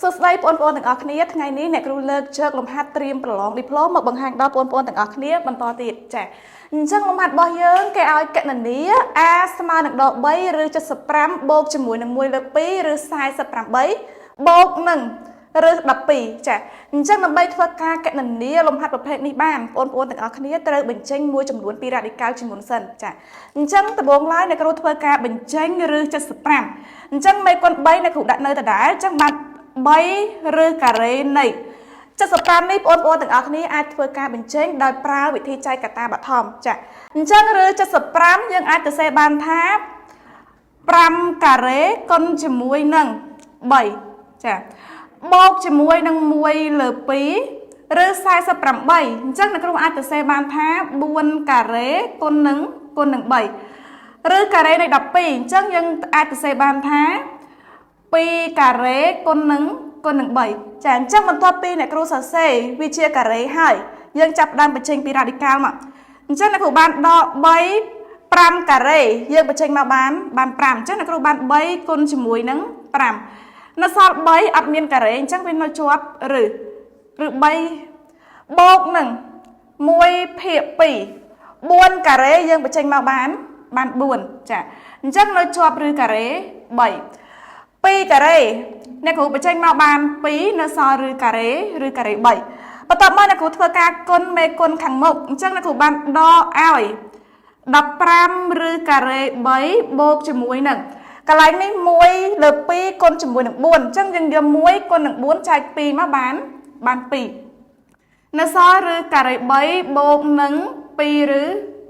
សួស្តីបងប្អូនទាំងអស់គ្នាថ្ងៃនេះអ្នកគ្រូលើកជើកលំហាត់ត្រៀមប្រឡងឌីប្លូមកបង្ហាញដល់បងប្អូនទាំងអស់គ្នាបន្តទៀតចាអញ្ចឹងលំហាត់របស់យើងគេឲ្យកណនី a ស្មើនឹងដក3ឬ75បូកជាមួយនឹង1លើ2ឬ48បូកនឹងឬ12ចាអញ្ចឹងដើម្បីធ្វើការកណនីលំហាត់ប្រភេទនេះបានបងប្អូនទាំងអស់គ្នាត្រូវបញ្ចេញមួយចំនួនពីរ៉ាឌីកាល់ជាមុនសិនចាអញ្ចឹងដំបូងឡើយអ្នកគ្រូធ្វើការបញ្ចេញឬ75អញ្ចឹងមេគុណ3អ្នកគ្រូដាក់នៅដដែលអញ្ចឹងបាន3ឬការ៉េនៃ75នេះបងប្អូនទាំងអស់គ្នាអាចធ្វើការបញ្ចេញដោយប្រើវិធីចែកកត្តាបឋមចាអញ្ចឹងឬ75យើងអាចទៅសេបានថា5ការ៉េគុណជាមួយនឹង3ចាបូកជាមួយនឹង1លើ2ឬ48អញ្ចឹងអ្នកគ្រូអាចទៅសេបានថា4ការ៉េគុណនឹង3ឬការ៉េនៃ12អញ្ចឹងយើងអាចទៅសេបានថា2ការ៉េគុណនឹង3ចាអញ្ចឹងបន្ទាប់ពីអ្នកគ្រូសរសេរវាជាការ៉េហើយយើងចាប់ផ្ដើមបញ្ចេញពីរ៉ាឌីកាល់មកអញ្ចឹងអ្នកគ្រូបានដក3 5ការ៉េយើងបញ្ចេញមកបាន5អញ្ចឹងអ្នកគ្រូបាន3គុណជាមួយនឹង5នៅសល់3អត់មានការ៉េអញ្ចឹងវានៅជាប់ឬ3បូកនឹង1ភាគ2 4ការ៉េយើងបញ្ចេញមកបាន4ចាអញ្ចឹងនៅជាប់ឬការ៉េ2ការ៉េអ្នកគ្រូបញ្ចេញមកបាន2នៅសល់ឬការ៉េ3បន្ទាប់មកអ្នកគ្រូធ្វើការគុណមេគុណខាងមុខអញ្ចឹងអ្នកគ្រូបានដកឲ្យ15ឬការ៉េ3បូកជាមួយនឹងកន្លែងនេះ1លើ2គុណជាមួយនឹង4អញ្ចឹងយើងយក1គុណនឹង4ចែក2មកបាន2នៅសល់ឬការ៉េ3បូកនឹង2ឬ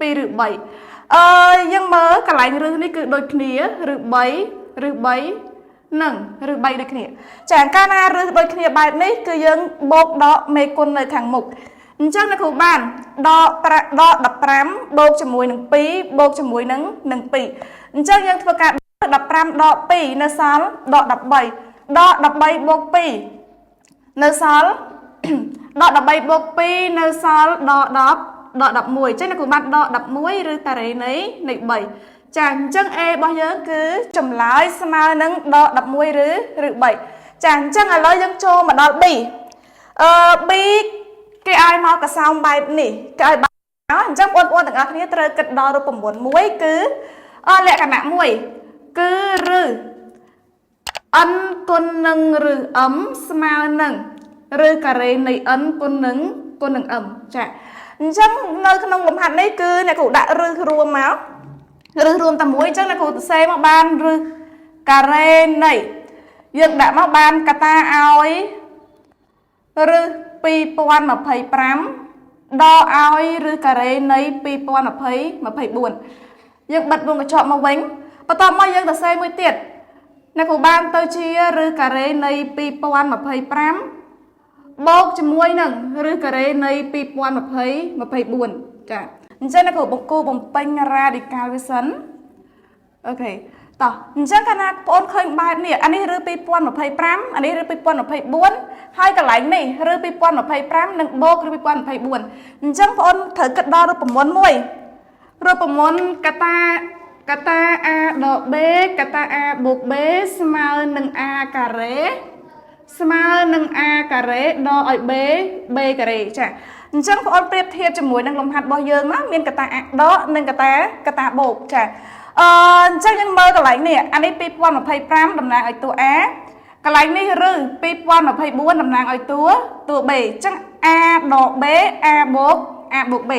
3យើងមើលកន្លែងរឹសនេះគឺដូចគ្នាឬ3នឹងឬ3ដូចគ្នាចាកាលណារឹសដូចគ្នាបែបនេះគឺយើងបូកដកមេគុណនៅខាងមុខអញ្ចឹងអ្នកគ្រូបានដក15បូកជាមួយនឹង2បូកជាមួយនឹង2អញ្ចឹងយើងធ្វើការ15ដក2នៅសល់ដក13ដក13បូក2នៅសល់ដក13បូក2នៅសល់ដក11អញ្ចឹងអ្នកគ្រូបានដក11ឬការ៉េនៃ3ចាអញ្ចឹង A របស់យើងគឺចម្លើយស្មើនឹងដក11ឬ3ចាអញ្ចឹងឥឡូវយើងចូលមកដល់ B B គេឲ្យមកកសោមបែបនេះគេឲ្យបែបអញ្ចឹងបងប្អូនទាំងអស់គ្នាត្រូវគិតដល់រូបមន្តមួយគឺលក្ខណៈមួយគឺឬ n គុណនឹងឬ m ស្មើនឹងឬការ៉េនៃ n គុណនឹង m ចាអញ្ចឹងនៅក្នុងលំហាត់នេះគឺអ្នកគ្រូដាក់ឬរួមមកឬរួមតែមួយអញ្ចឹងអ្នកគ្រូសរសេរមកបានឬការ៉េនៃយើងដាក់មកបានកតាឲ្យឬ2025ដកឲ្យឬការ៉េនៃ2024យើងបិទវងកញ្ចក់មកវិញបន្ទាប់មកយើងសរសេរមួយទៀតអ្នកគ្រូបានទៅជាឬការ៉េនៃ2025បូកជាមួយនឹងឬការ៉េនៃ2024ចាអញ្ចឹងអ្នកគ្រូបង្គូបំពេញរ៉ាឌីកាល់វាសិនអូខេតោះអញ្ចឹងកាលណាបងឃើញបែបនេះអានេះឬ2025អានេះឬ2024ហើយកន្លែងនេះឬ2025និងបូកឬ2024អញ្ចឹងបងត្រូវគិតដល់រូបមន្តមួយរូបមន្តកតា a ដក b កតា a បូក b ស្មើនឹង a ការ៉េស្មើនឹង a ការ៉េដកឲ្យ b ការ៉េចាអញ្ចឹងបងប្រៀបធៀបជាមួយនឹងលំហាត់របស់យើងណាមានកតា a ដកនិងកតាបូកចាអញ្ចឹងយើងមើលកន្លែងនេះអានេះ2025តំណាងឲ្យតួ a កន្លែងនេះឬ2024តំណាងឲ្យតួ b អញ្ចឹង a ដក b a បូក b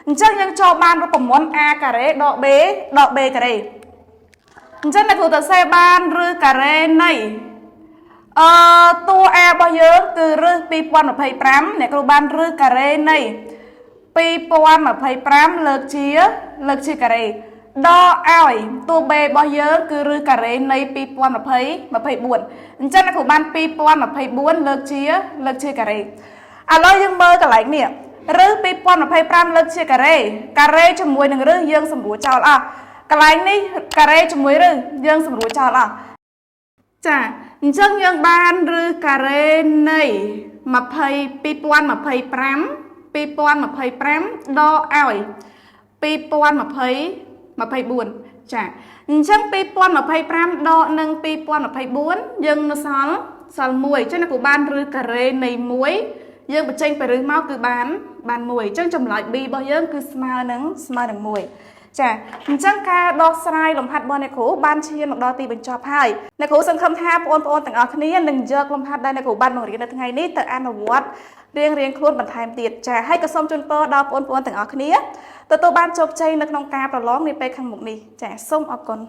អញ្ចឹងយើងចូលបានរូបមន្ត a ការ៉េដក b ការ៉េអញ្ចឹងអ្នកគ្រូទៅសេបានឬការ៉េនៃតួ a របស់យើងគឺរឹស2025អ្នកគ្រូបានរឹសការ៉េនៃ2025លើកជាការ៉េដកឲ្យតួ b របស់យើងគឺរឹសការ៉េនៃ2024អញ្ចឹងអ្នកគ្រូបាន2024លើកជាការ៉េឥឡូវយើងមើលកន្លែងនេះឬ2025លើកជាការ៉េជាមួយនឹងរឹសយើងសម្រួលចោលអស់កន្លែងនេះការ៉េជាមួយរឹសយើងសម្រួលចោលអស់ចាអញ្ចឹងយើងបានឬការ៉េនៃ2025ដកឲ្យ2024ចាអញ្ចឹង2025ដកនឹង2024យើងនៅសល់ សល់1អញ្ចឹងអ្នកគ្រូបានឬការ៉េនៃ1យើងបញ្ចេញទៅឬមកគឺបាន1អញ្ចឹងចម្លើយ B របស់យើងគឺស្មើនឹង1ចាអញ្ចឹងការដោះស្រាយលំហាត់របស់អ្នកគ្រូបានឈានមកដល់ទីបញ្ចប់ហើយអ្នកគ្រូសង្ឃឹមថាបងប្អូនទាំងអស់គ្នានឹងយកលំហាត់ដែលអ្នកគ្រូបានបង្រៀននៅថ្ងៃនេះទៅអនុវត្តរៀងខ្លួនបន្ថែមទៀតចាហើយក៏សូមជូនពរដល់បងប្អូនទាំងអស់គ្នាទទួលបានជោគជ័យនៅក្នុងការប្រឡងនាពេលខាងមុខនេះចាសូមអរគុណ